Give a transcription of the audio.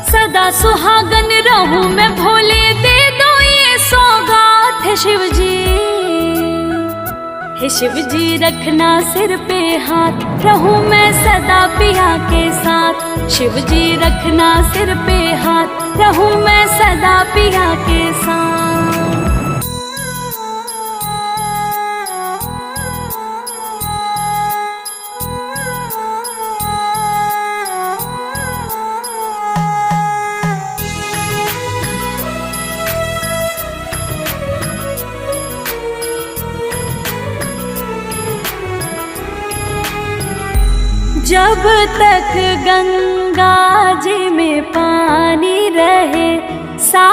सदा सुहागन रहूं मैं भोले, दे दो ये सौगात है शिव जी। हे शिव जी रखना सिर पे हाथ, रहूं मैं सदा पिया के साथ। शिव जी रखना सिर पे हाथ, रहूं मैं सदा पिया के साथ। जब तक गंगा जी में पानी रहे, सा